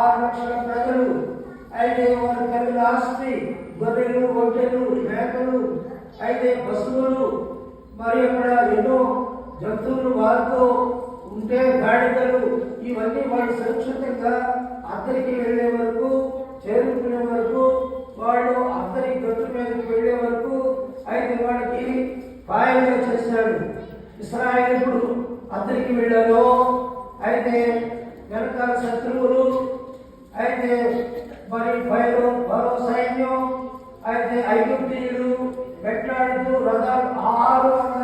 6,00,000 ప్రజలు. అయితే వారు కలిగిన ఆస్తి గొర్రెలు, ఒంటెలు, మేకలు, అయితే పశువులు, మరి అక్కడ ఎన్నో జంతువులు వారితో ఉంటే గాడిదలు, ఇవన్నీ వాళ్ళు సురక్షితంగా అద్దరికి వెళ్ళే వరకు, చేరుకునే వరకు, వాళ్ళు అద్దరి గట్టు మీదకి వెళ్ళే వరకు అయితే వాడికి పాయలుగా చేశాడు. ఇశ్రాయేలు ఎప్పుడు అద్దరికి వెళ్ళారో అయితే వెనకాల శత్రువులు, అయితే మరి ఫరో సైన్యం, అయితే ఐగుప్తీయులు వెట్లాడుతూ రథాలు 600